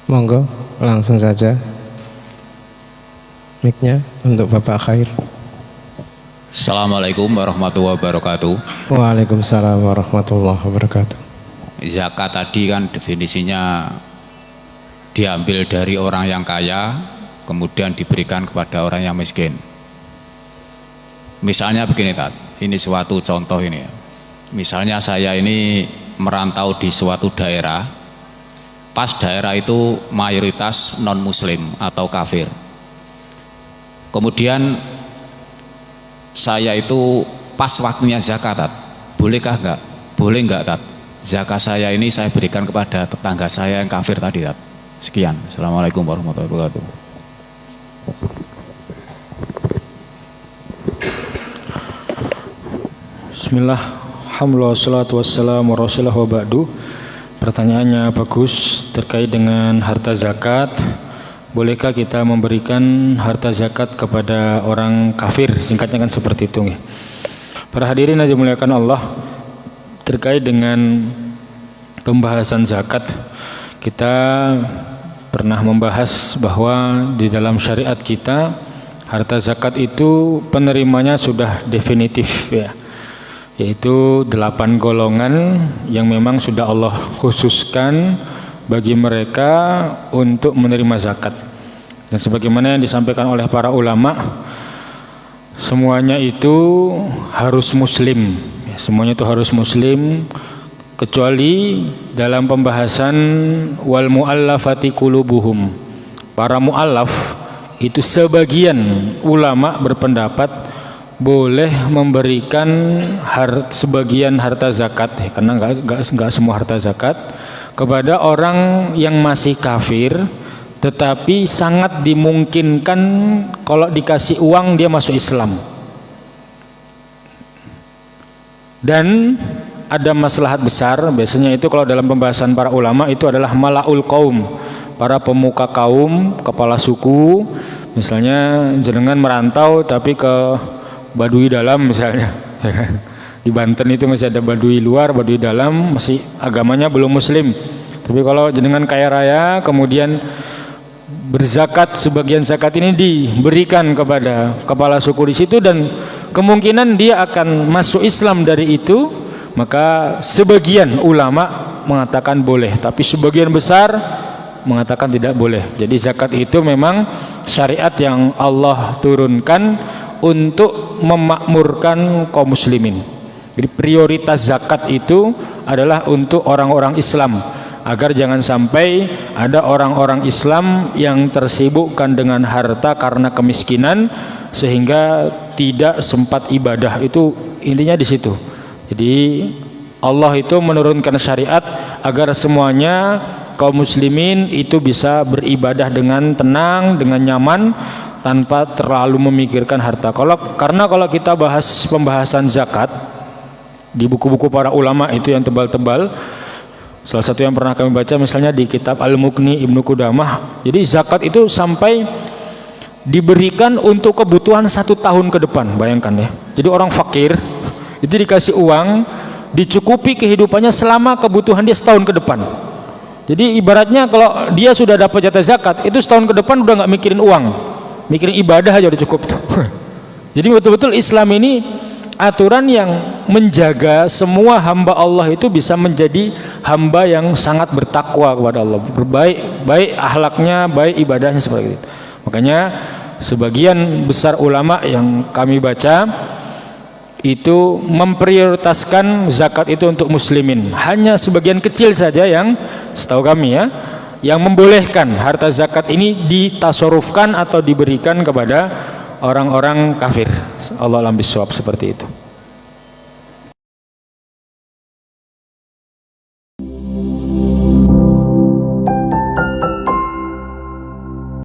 Monggo langsung saja mic-nya untuk Bapak Khair. Assalamualaikum warahmatullahi wabarakatuh. Waalaikumsalam warahmatullahi wabarakatuh. Zakat tadi kan definisinya diambil dari orang yang kaya kemudian diberikan kepada orang yang miskin. Misalnya begini Tat, ini suatu contoh ini ya. Misalnya saya ini merantau di suatu daerah, pas daerah itu mayoritas non muslim atau kafir. Kemudian saya itu pas waktunya zakat Tat, bolehkah enggak? Boleh enggak Tat? Zakat saya ini saya berikan kepada tetangga saya yang kafir tadi Tat. Sekian. Assalamualaikum warahmatullahi wabarakatuh. Bismillah, alhamdulillah, wassalatu wassalamu rasulullah wa ba'du. Pertanyaannya bagus terkait dengan harta zakat. Bolehkah kita memberikan harta zakat kepada orang kafir? Singkatnya kan seperti itu. Para hadirin yang dimuliakan Allah, terkait dengan pembahasan zakat, kita pernah membahas bahwa di dalam syariat kita harta zakat itu penerimanya sudah definitif ya, yaitu 8 golongan yang memang sudah Allah khususkan bagi mereka untuk menerima zakat. Dan sebagaimana yang disampaikan oleh para ulama, semuanya itu harus muslim ya, semuanya itu harus muslim, kecuali dalam pembahasan wal muallafati qulubuhum. Para muallaf itu sebagian ulama berpendapat boleh memberikan sebagian harta zakat ya, karena enggak semua harta zakat kepada orang yang masih kafir, tetapi sangat dimungkinkan kalau dikasih uang dia masuk Islam. Dan ada maslahat besar, biasanya itu kalau dalam pembahasan para ulama itu adalah malaul qaum, para pemuka kaum, kepala suku. Misalnya jenengan merantau tapi ke Baduy dalam misalnya ya kan? Di Banten itu masih ada Baduy luar, Baduy dalam, masih agamanya belum muslim. Tapi kalau jenengan kaya raya kemudian berzakat, sebagian zakat ini diberikan kepada kepala suku di situ dan kemungkinan dia akan masuk Islam dari itu, maka sebagian ulama mengatakan boleh, tapi sebagian besar mengatakan tidak boleh. Jadi zakat itu memang syariat yang Allah turunkan untuk memakmurkan kaum muslimin. Jadi prioritas zakat itu adalah untuk orang-orang Islam, agar jangan sampai ada orang-orang Islam yang tersibukkan dengan harta karena kemiskinan sehingga tidak sempat ibadah. Itu intinya di situ. Jadi Allah itu menurunkan syariat agar semuanya kaum muslimin itu bisa beribadah dengan tenang, dengan nyaman, tanpa terlalu memikirkan harta. Karena kalau kita bahas pembahasan zakat di buku-buku para ulama itu yang tebal-tebal, salah satu yang pernah kami baca misalnya di kitab Al-Mughni Ibnu Qudamah, jadi zakat itu sampai diberikan untuk kebutuhan 1 tahun ke depan. Bayangkan ya, jadi orang fakir itu dikasih uang, dicukupi kehidupannya selama kebutuhan dia setahun ke depan. Jadi ibaratnya kalau dia sudah dapat jatah zakat, itu setahun ke depan udah nggak mikirin uang, mikirin ibadah aja udah cukup tuh. Jadi betul-betul Islam ini aturan yang menjaga semua hamba Allah itu bisa menjadi hamba yang sangat bertakwa kepada Allah, baik akhlaknya, baik ibadahnya, seperti itu. Makanya sebagian besar ulama yang kami baca itu memprioritaskan zakat itu untuk muslimin. Hanya sebagian kecil saja yang setahu kami ya, yang membolehkan harta zakat ini ditasarufkan atau diberikan kepada orang-orang kafir. Allah alam bisawab, seperti itu.